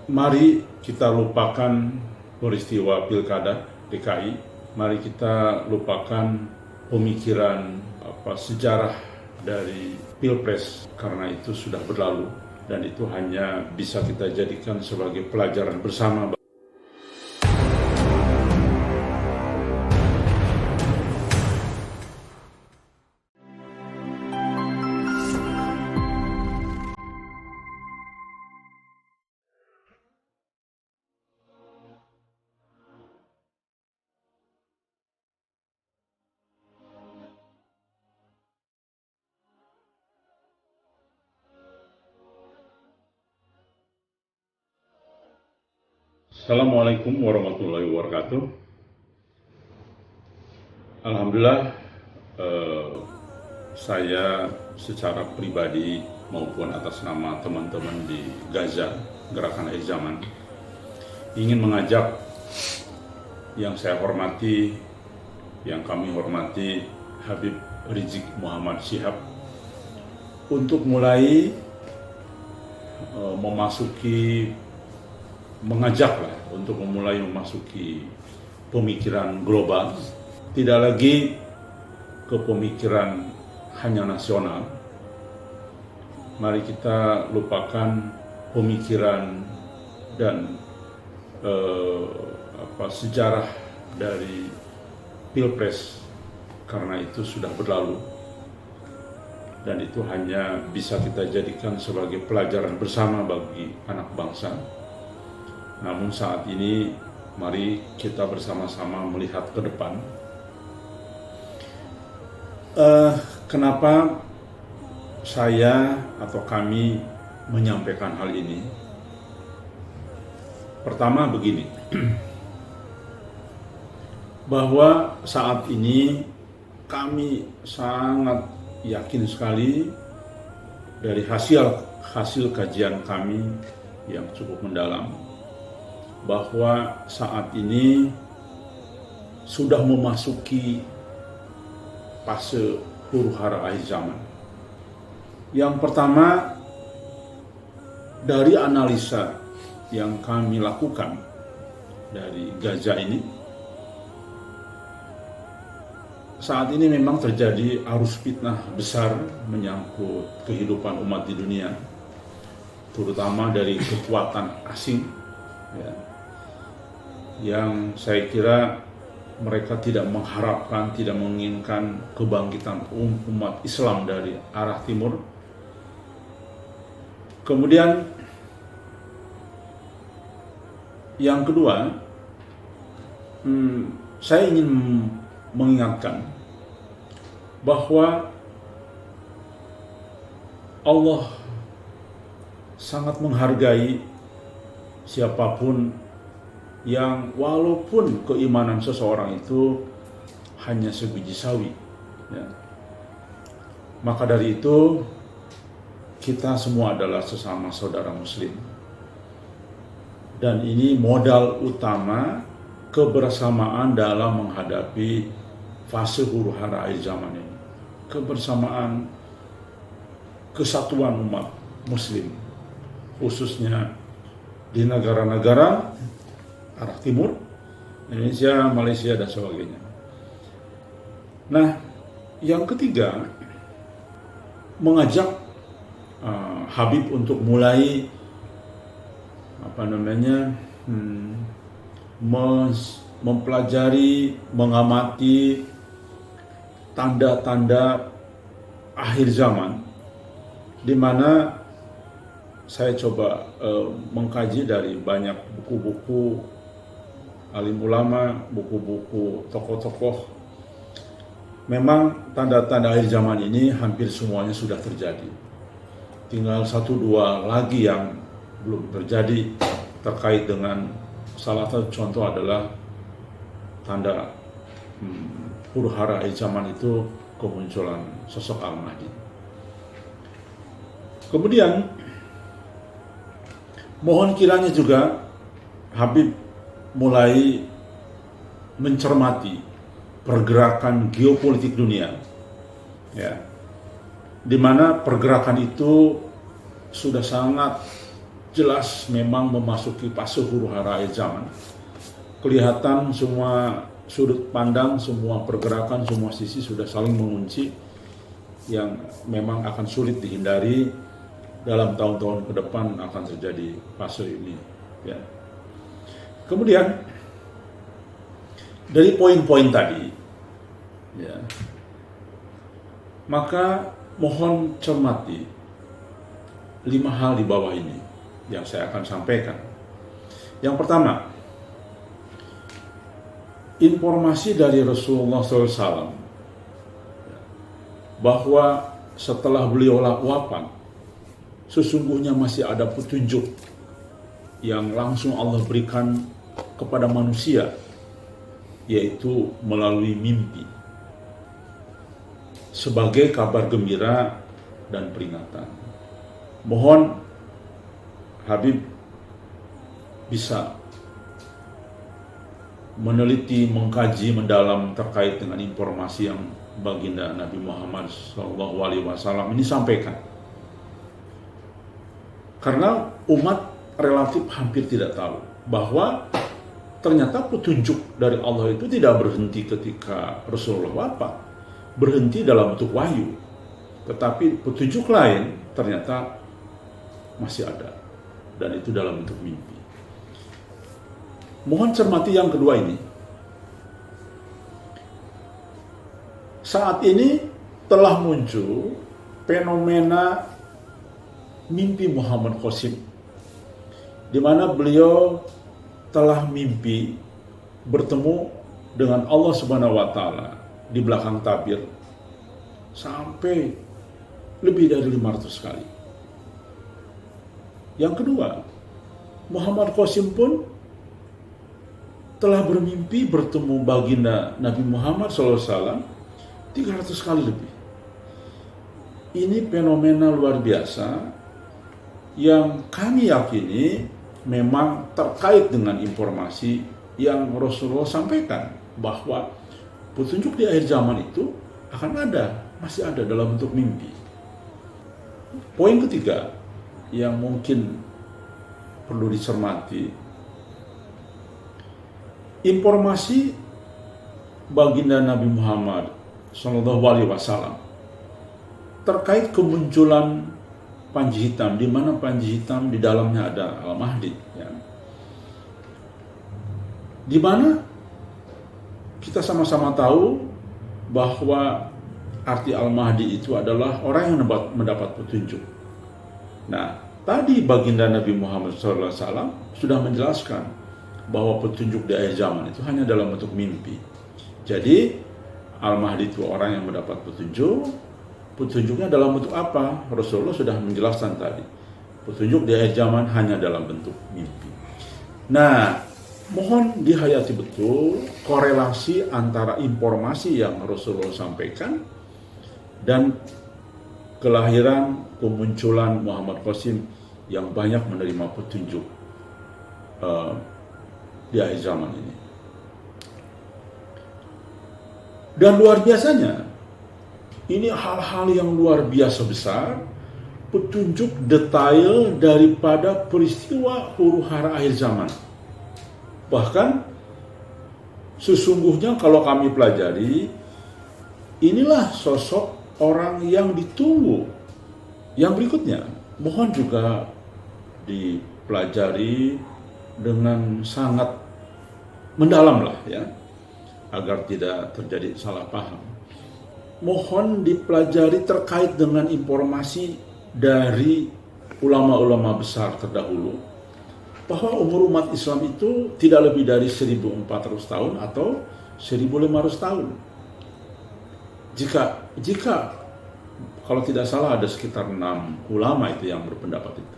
Mari kita lupakan peristiwa Pilkada DKI. Mari kita lupakan pemikiran sejarah dari Pilpres, karena itu sudah berlalu dan itu hanya bisa kita jadikan sebagai pelajaran bersama. Assalamualaikum warahmatullahi wabarakatuh. Alhamdulillah, saya secara pribadi maupun atas nama teman-teman di Gaza, Gerakan Akhir Zaman, ingin mengajak yang saya hormati, yang kami hormati, Habib Rizik Muhammad Syihab, untuk mulai mengajaklah untuk memulai memasuki pemikiran global, tidak lagi ke pemikiran hanya nasional. Mari kita lupakan pemikiran dan sejarah dari Pilpres, karena itu sudah berlalu dan itu hanya bisa kita jadikan sebagai pelajaran bersama bagi anak bangsa. Namun saat ini mari kita bersama-sama melihat ke depan. Kenapa saya atau kami menyampaikan hal ini? Pertama begini, bahwa saat ini kami sangat yakin sekali dari hasil kajian kami yang cukup mendalam, bahwa saat ini sudah memasuki fase huru-hara akhir zaman. Yang pertama, dari analisa yang kami lakukan dari Gaza ini, saat ini memang terjadi arus fitnah besar menyangkut kehidupan umat di dunia, terutama dari kekuatan asing, ya, yang saya kira mereka tidak mengharapkan, tidak menginginkan kebangkitan umat Islam dari arah timur. Kemudian yang kedua, saya ingin mengingatkan bahwa Allah sangat menghargai siapapun yang walaupun keimanan seseorang itu hanya sebiji sawi, ya. Maka dari itu kita semua adalah sesama saudara muslim, dan ini modal utama kebersamaan dalam menghadapi fase huru-hara akhir zaman ini. Kebersamaan, kesatuan umat muslim, khususnya di negara-negara arah timur, Indonesia, Malaysia, dan sebagainya. Nah, yang ketiga, mengajak Habib untuk mulai mempelajari, mengamati tanda-tanda akhir zaman, di mana saya coba mengkaji dari banyak buku-buku alim ulama, buku-buku tokoh-tokoh. Memang tanda-tanda akhir zaman ini hampir semuanya sudah terjadi. Tinggal 1-2 lagi yang belum terjadi, terkait dengan salah satu contoh adalah tanda huru-hara akhir zaman itu kemunculan sosok Al-Mahdi. Kemudian mohon kiranya juga Habib mulai mencermati pergerakan geopolitik dunia, ya, di mana pergerakan itu sudah sangat jelas memang memasuki fase huru hara akhir zaman. Kelihatan semua sudut pandang, semua pergerakan, semua sisi sudah saling mengunci yang memang akan sulit dihindari dalam tahun-tahun ke depan akan terjadi fase ini. Ya. Kemudian dari poin-poin tadi, ya, maka mohon cermati 5 hal di bawah ini yang saya akan sampaikan. Yang pertama, informasi dari Rasulullah SAW bahwa setelah beliau wafat, sesungguhnya masih ada petunjuk yang langsung Allah berikan kepada manusia, yaitu melalui mimpi, sebagai kabar gembira dan peringatan. Mohon Habib bisa meneliti, mengkaji mendalam terkait dengan informasi yang baginda Nabi Muhammad SAW ini sampaikan. Karena umat relatif hampir tidak tahu bahwa ternyata petunjuk dari Allah itu tidak berhenti ketika Rasulullah wafat, berhenti dalam bentuk wahyu, tetapi petunjuk lain ternyata masih ada, dan itu dalam bentuk mimpi. Mohon cermati yang kedua ini. Saat ini telah muncul fenomena mimpi Muhammad Qasim, di mana beliau telah mimpi bertemu dengan Allah Subhanahu wa Ta'ala di belakang tabir sampai lebih dari 500 kali. Yang kedua, Muhammad Qasim pun telah bermimpi bertemu baginda Nabi Muhammad SAW 300 kali lebih. Ini fenomena luar biasa yang kami yakini memang terkait dengan informasi yang Rasulullah sampaikan, bahwa petunjuk di akhir zaman itu akan ada, masih ada dalam bentuk mimpi. Poin ketiga yang mungkin perlu dicermati, informasi baginda Nabi Muhammad SAW terkait kemunculan panji hitam, di mana panji hitam di dalamnya ada Al-Mahdi, ya. Di mana kita sama-sama tahu bahwa arti Al-Mahdi itu adalah orang yang mendapat petunjuk. Nah, tadi baginda Nabi Muhammad SAW sudah menjelaskan bahwa petunjuk di akhir zaman itu hanya dalam bentuk mimpi. Jadi Al-Mahdi itu orang yang mendapat petunjuk. Petunjuknya dalam bentuk apa? Rasulullah sudah menjelaskan tadi. Petunjuk di akhir zaman hanya dalam bentuk mimpi. Nah, mohon dihayati betul korelasi antara informasi yang Rasulullah sampaikan dan kelahiran, kemunculan Muhammad Qasim yang banyak menerima petunjuk di akhir zaman ini. Dan luar biasanya, ini hal-hal yang luar biasa besar, petunjuk detail daripada peristiwa huru hara akhir zaman. Bahkan sesungguhnya kalau kami pelajari, inilah sosok orang yang ditunggu. Yang berikutnya, mohon juga dipelajari dengan sangat mendalam lah, ya, agar tidak terjadi salah paham. Mohon dipelajari terkait dengan informasi dari ulama-ulama besar terdahulu, bahwa umur umat Islam itu tidak lebih dari 1400 tahun atau 1500 tahun. Jika kalau tidak salah ada sekitar 6 ulama itu yang berpendapat itu.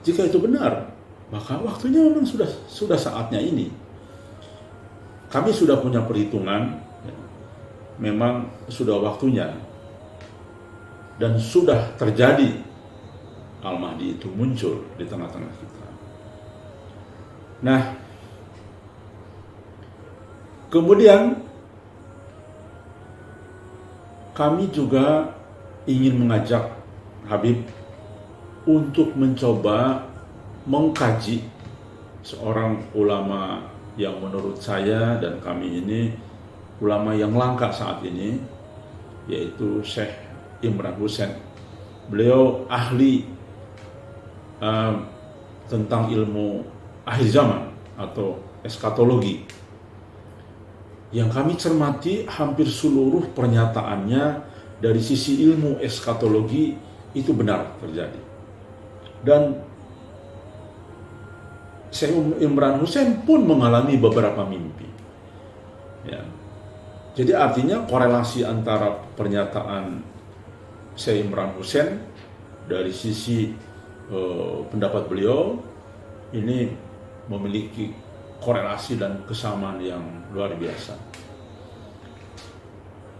Jika itu benar, maka waktunya memang sudah saatnya ini. Kami sudah punya perhitungan, memang sudah waktunya dan sudah terjadi Al-Mahdi itu muncul di tengah-tengah kita. Nah, kemudian kami juga ingin mengajak Habib untuk mencoba mengkaji seorang ulama yang menurut saya dan kami ini ulama yang langka saat ini, yaitu Syekh Imran Hussein. Beliau ahli tentang ilmu akhir zaman atau eskatologi. Yang kami cermati hampir seluruh pernyataannya dari sisi ilmu eskatologi itu benar terjadi. Dan Syekh Imran Hussein pun mengalami beberapa mimpi. Ya. Jadi artinya korelasi antara pernyataan Syekh Imran Hussein dari sisi pendapat beliau ini memiliki korelasi dan kesamaan yang luar biasa.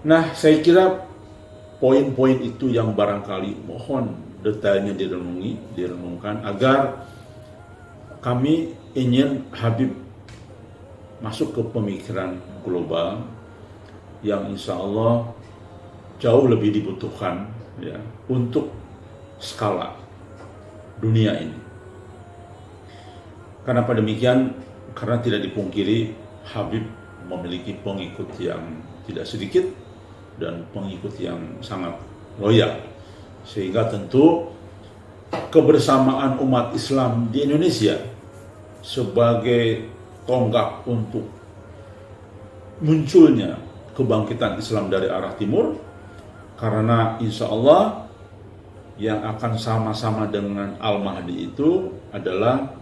Nah, saya kira poin-poin itu yang barangkali mohon detailnya direnungkan agar kami ingin Habib masuk ke pemikiran global yang insya Allah jauh lebih dibutuhkan ya untuk skala dunia ini. Kenapa demikian? Karena tidak dipungkiri Habib memiliki pengikut yang tidak sedikit dan pengikut yang sangat loyal, sehingga tentu kebersamaan umat Islam di Indonesia sebagai tonggak untuk munculnya kebangkitan Islam dari arah timur, karena insya Allah yang akan sama-sama dengan Al-Mahdi itu adalah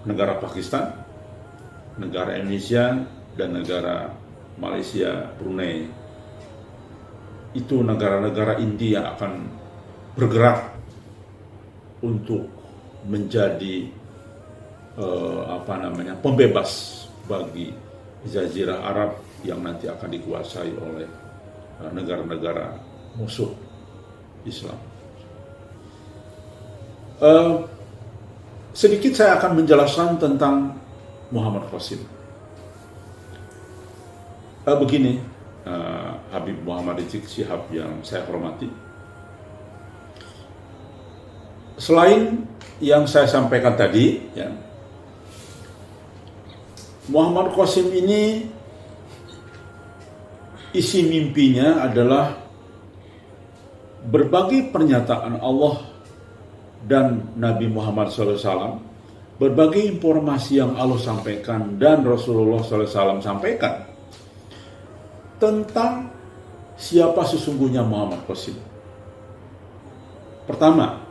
negara Pakistan, negara Indonesia, dan negara Malaysia, Brunei. Itu negara-negara inti yang akan bergerak untuk menjadi pembebas bagi Jazirah Arab yang nanti akan dikuasai oleh negara-negara musuh Islam. Sedikit saya akan menjelaskan tentang Muhammad Qasim. Begini, Habib Muhammad Rizik Syihab yang saya hormati. Selain yang saya sampaikan tadi, ya, Muhammad Qasim ini isi mimpinya adalah berbagai pernyataan Allah dan Nabi Muhammad SAW, berbagai informasi yang Allah sampaikan dan Rasulullah SAW sampaikan tentang siapa sesungguhnya Muhammad Qasim. Pertama,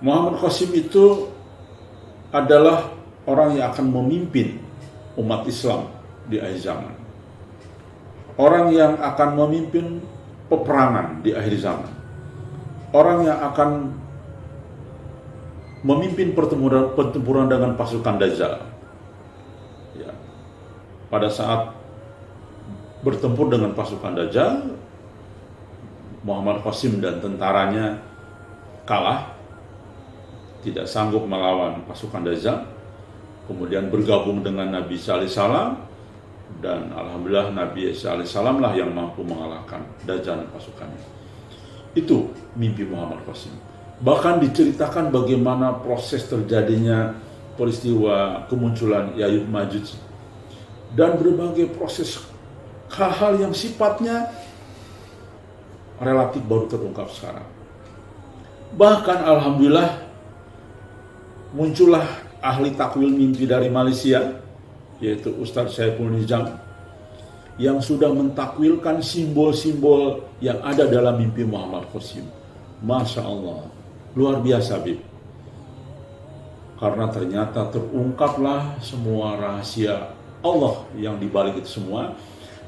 Muhammad Qasim itu adalah orang yang akan memimpin umat Islam di akhir zaman. Orang yang akan memimpin peperangan di akhir zaman. Orang yang akan memimpin pertempuran dengan pasukan Dajjal. Ya. Pada saat bertempur dengan pasukan Dajjal, Muhammad Qasim dan tentaranya kalah, tidak sanggup melawan pasukan Dajjal, kemudian bergabung dengan Nabi Isa alaihissalam, dan alhamdulillah Nabi Isa alaihissalam lah yang mampu mengalahkan Dajjal dan pasukannya. Itu mimpi Muhammad Qasim. Bahkan diceritakan bagaimana proses terjadinya peristiwa kemunculan Ya'juj Ma'juj dan berbagai proses hal-hal yang sifatnya relatif baru terungkap sekarang. Bahkan alhamdulillah muncullah ahli takwil mimpi dari Malaysia, yaitu Ustadz Saiful Nizam, yang sudah mentakwilkan simbol-simbol yang ada dalam mimpi Muhammad Qasim. Masya Allah, luar biasa, Bib. Karena ternyata terungkaplah semua rahasia Allah yang dibalik itu semua,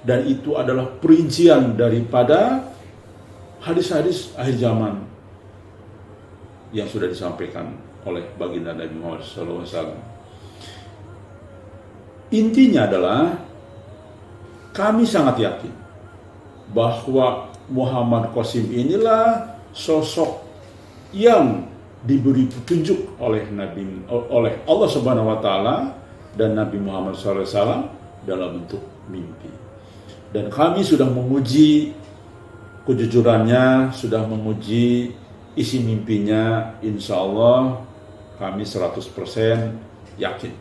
dan itu adalah perincian daripada hadis-hadis akhir zaman yang sudah disampaikan oleh baginda Nabi Muhammad SAW. Intinya adalah kami sangat yakin bahwa Muhammad Qasim inilah sosok yang diberi petunjuk oleh Allah Subhanahu wa taala dan Nabi Muhammad SAW dalam bentuk mimpi. Dan kami sudah menguji kejujurannya, sudah menguji isi mimpinya insya Allah kami 100% yakin.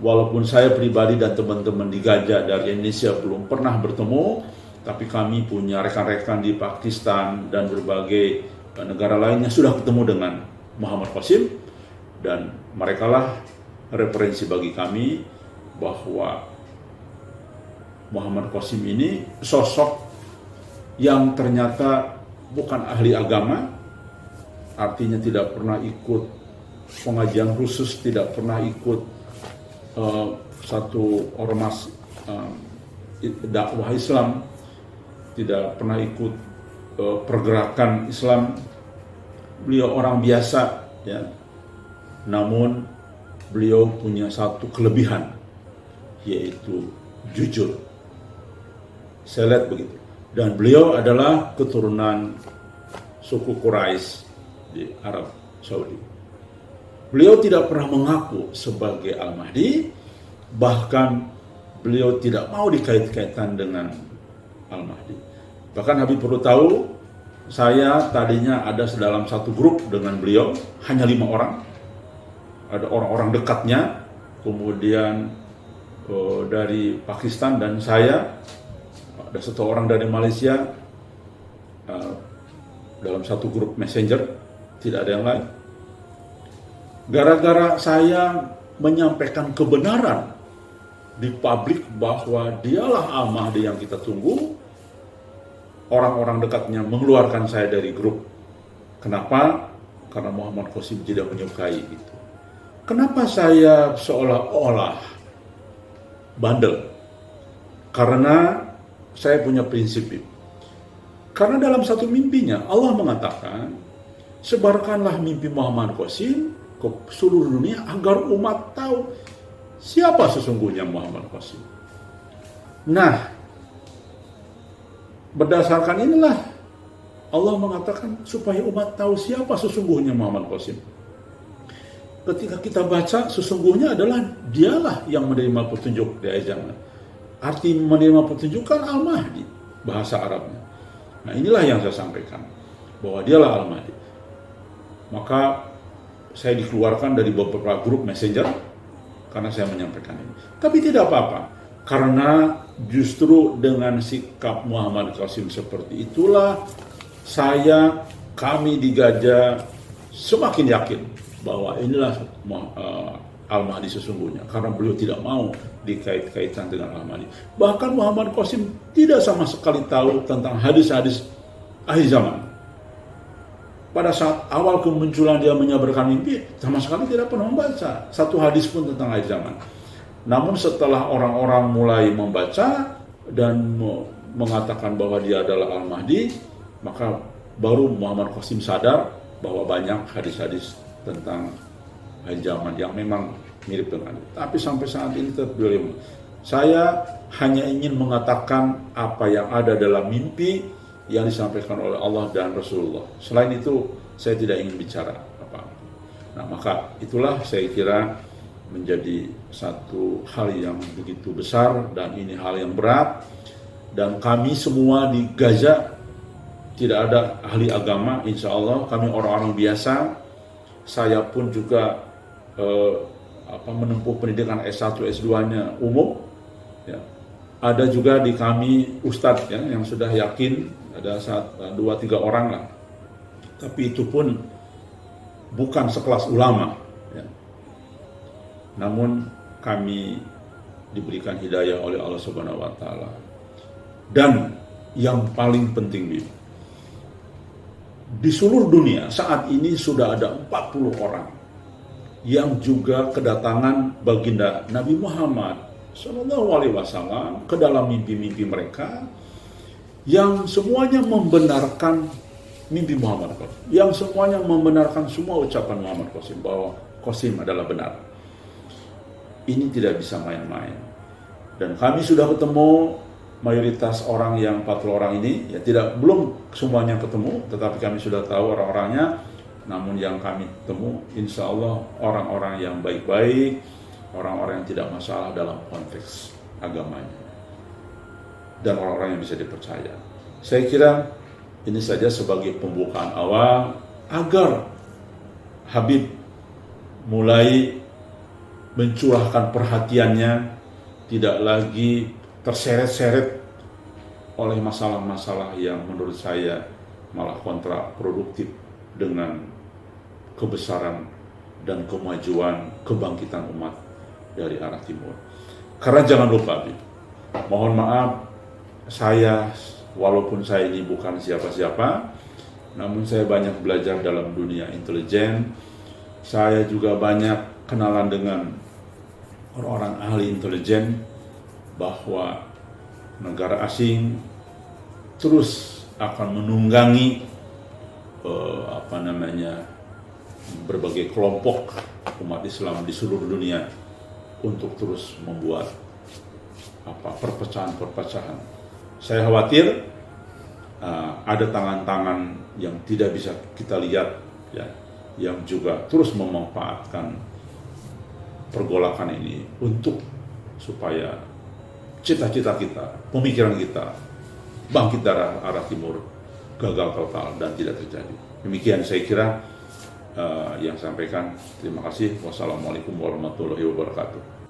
Walaupun saya pribadi dan teman-teman di Gajah dari Indonesia belum pernah bertemu, tapi kami punya rekan-rekan di Pakistan dan berbagai negara lainnya sudah ketemu dengan Muhammad Qasim, dan merekalah referensi bagi kami bahwa Muhammad Qasim ini sosok yang ternyata bukan ahli agama, artinya tidak pernah ikut pengajian khusus, tidak pernah ikut satu ormas dakwah Islam, tidak pernah ikut pergerakan Islam. Beliau orang biasa, ya. Namun beliau punya satu kelebihan, yaitu jujur. Saya lihat begitu. Dan beliau adalah keturunan suku Quraisy di Arab Saudi. Beliau tidak pernah mengaku sebagai Al-Mahdi, bahkan beliau tidak mau dikait-kaitkan dengan Al-Mahdi. Bahkan Habib perlu tahu, saya tadinya ada dalam satu grup dengan beliau, hanya 5 orang. Ada orang-orang dekatnya, kemudian dari Pakistan dan saya, ada satu orang dari Malaysia, dalam satu grup messenger, tidak ada yang lain. Gara-gara saya menyampaikan kebenaran di publik bahwa dialah Al-Mahdi yang kita tunggu, orang-orang dekatnya mengeluarkan saya dari grup. Kenapa? Karena Muhammad Qasim tidak menyukai itu. Kenapa saya seolah-olah bandel? Karena saya punya prinsip. Karena dalam satu mimpinya Allah mengatakan, sebarkanlah mimpi Muhammad Qasim ke seluruh dunia agar umat tahu siapa sesungguhnya Muhammad Qasim. Nah, berdasarkan inilah Allah mengatakan supaya umat tahu siapa sesungguhnya Muhammad Qasim. Ketika kita baca, sesungguhnya adalah dialah yang menerima petunjuk di akhir zaman. Arti menerima petunjuk kan Al-Mahdi, bahasa Arabnya. Nah, inilah yang saya sampaikan, bahwa dialah Al-Mahdi. Maka saya dikeluarkan dari beberapa grup messenger karena saya menyampaikan ini. Tapi tidak apa-apa, karena justru dengan sikap Muhammad Qasim seperti itulah kami di Gajah semakin yakin bahwa inilah Al-Mahdi sesungguhnya, karena beliau tidak mau dikait-kaitkan dengan Al-Mahdi. Bahkan Muhammad Qasim tidak sama sekali tahu tentang hadis-hadis akhir zaman. Pada saat awal kemunculan dia menyabarkan mimpi, sama sekali tidak pernah membaca satu hadis pun tentang akhir zaman. Namun setelah orang-orang mulai membaca dan mengatakan bahwa dia adalah Al-Mahdi, maka baru Muhammad Qasim sadar bahwa banyak hadis-hadis tentang akhir zaman yang memang mirip dengan itu. Tapi sampai saat ini tetap beliau, saya hanya ingin mengatakan apa yang ada dalam mimpi yang disampaikan oleh Allah dan Rasulullah. Selain itu, saya tidak ingin bicara apa-apa. Nah, maka itulah saya kira menjadi satu hal yang begitu besar, dan ini hal yang berat. Dan kami semua di Gajah tidak ada ahli agama, insya Allah kami orang-orang biasa. Saya pun juga menempuh pendidikan S1, S2-nya umum. Ya. Ada juga di kami ustadz ya, yang sudah yakin, ada 2-3 orang lah, tapi itu pun bukan sekelas ulama ya. Namun kami diberikan hidayah oleh Allah Subhanahu wa Ta'ala. Dan yang paling penting, di seluruh dunia saat ini sudah ada 40 orang yang juga kedatangan baginda Nabi Muhammad SAW ke dalam mimpi-mimpi mereka, yang semuanya membenarkan mimpi Muhammad Qasim, yang semuanya membenarkan semua ucapan Muhammad Qasim bahwa Qasim adalah benar. Ini tidak bisa main-main. Dan kami sudah ketemu mayoritas orang yang 40 orang ini, ya belum semuanya ketemu, tetapi kami sudah tahu orang-orangnya. Namun yang kami temu, insya Allah orang-orang yang baik-baik, orang-orang yang tidak masalah dalam konteks agamanya, dan orang-orang yang bisa dipercaya. Saya kira ini saja sebagai pembukaan awal. agar Habib mulai mencurahkan perhatiannya, tidak lagi terseret-seret oleh masalah-masalah yang menurut saya malah kontraproduktif dengan kebesaran dan kemajuan kebangkitan umat dari arah timur. Karena jangan lupa, mohon maaf, saya walaupun saya ini bukan siapa-siapa, namun saya banyak belajar dalam dunia intelijen. Saya juga banyak kenalan dengan orang-orang ahli intelijen, bahwa negara asing terus akan menunggangi berbagai kelompok umat Islam di seluruh dunia untuk terus membuat perpecahan-perpecahan. Saya khawatir ada tangan-tangan yang tidak bisa kita lihat, ya, yang juga terus memanfaatkan pergolakan ini untuk supaya cita-cita kita, pemikiran kita bangkit dari arah timur gagal total dan tidak terjadi. Demikian saya kira yang sampaikan. Terima kasih. Wassalamualaikum warahmatullahi wabarakatuh.